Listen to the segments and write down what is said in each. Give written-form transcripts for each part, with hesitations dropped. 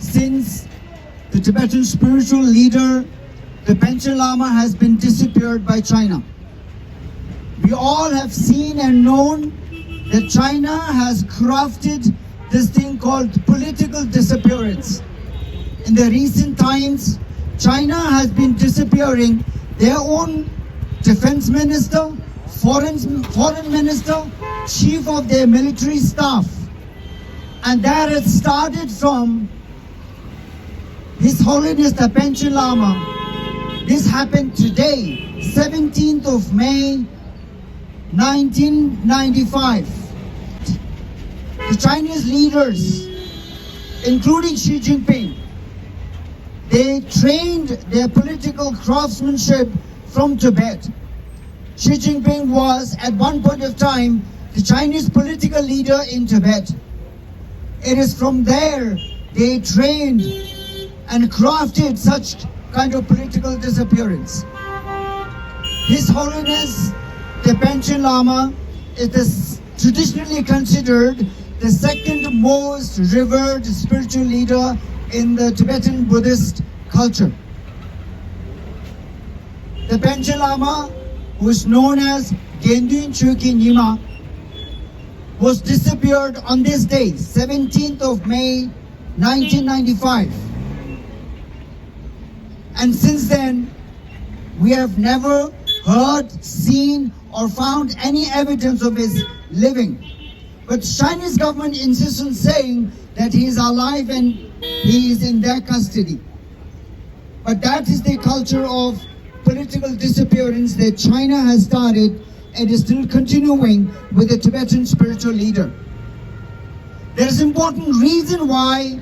since the Tibetan spiritual leader, the Panchen Lama, has been disappeared by China. We all have seen and known that China has crafted this thing called political disappearance. In the recent times, China has been disappearing their own defense minister, foreign minister, chief of their military staff. And that had started from His Holiness the Panchen Lama. This happened today, 17th of May, 1995. The Chinese leaders, including Xi Jinping, they trained their political craftsmanship from Tibet. Xi Jinping was, at one point of time, the Chinese political leader in Tibet. It is from there they trained and crafted such kind of political disappearance. His Holiness the Panchen Lama is traditionally considered the second most revered spiritual leader in the Tibetan Buddhist culture. The Panchen Lama, who is known as Gedhun Choekyi Nyima, was disappeared on this day, 17th of May, 1995. And since then, we have never heard, seen, or found any evidence of his living. But Chinese government insists on saying that he is alive and he is in their custody. But that is the culture of political disappearance that China has started and is still continuing with the Tibetan spiritual leader. There is important reason why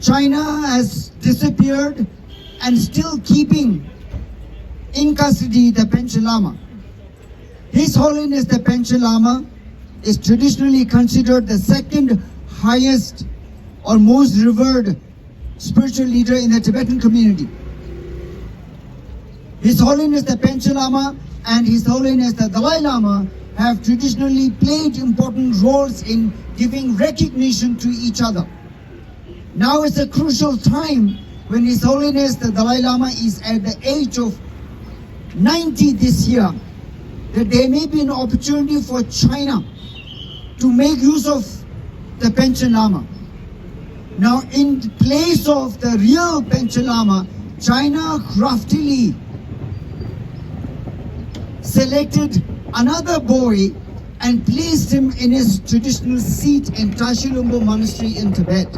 China has disappeared and still keeping in custody the Panchen Lama. His Holiness the Panchen Lama is traditionally considered the second highest or most revered spiritual leader in the Tibetan community. His Holiness the Panchen Lama and His Holiness the Dalai Lama have traditionally played important roles in giving recognition to each other. Now is a crucial time when His Holiness the Dalai Lama is at the age of 90 this year, that there may be an opportunity for China to make use of the Panchen Lama. Now, in place of the real Panchen Lama, China craftily selected another boy and placed him in his traditional seat in Tashilumbo Monastery in Tibet.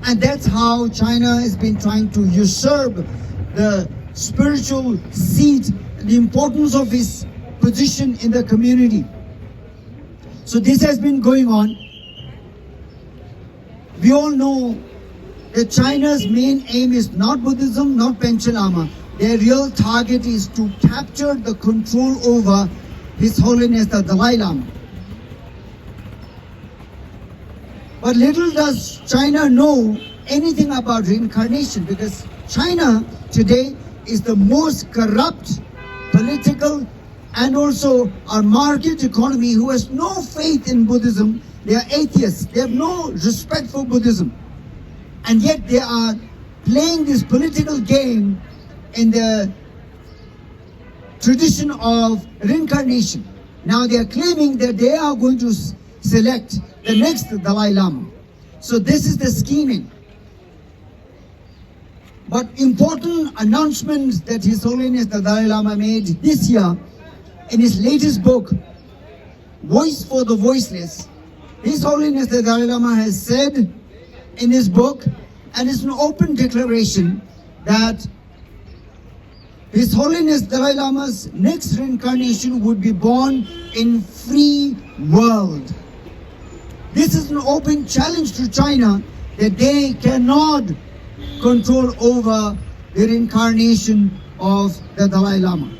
And that's how China has been trying to usurp the spiritual seat, the importance of his position in the community. So this has been going on. We all know that China's main aim is not Buddhism, not Panchen Lama. Their real target is to capture the control over His Holiness the Dalai Lama. But little does China know anything about reincarnation, because China today is the most corrupt political and also our market economy who has no faith in Buddhism. They are atheists. They have no respect for Buddhism. And yet they are playing this political game in the tradition of reincarnation. Now they are claiming that they are going to select the next Dalai Lama. So this is the scheming. But important announcements that His Holiness the Dalai Lama made this year in his latest book, Voice for the Voiceless. His Holiness the Dalai Lama has said in his book, and it's an open declaration, that His Holiness Dalai Lama's next reincarnation would be born in free world. This is an open challenge to China that they cannot control over the reincarnation of the Dalai Lama.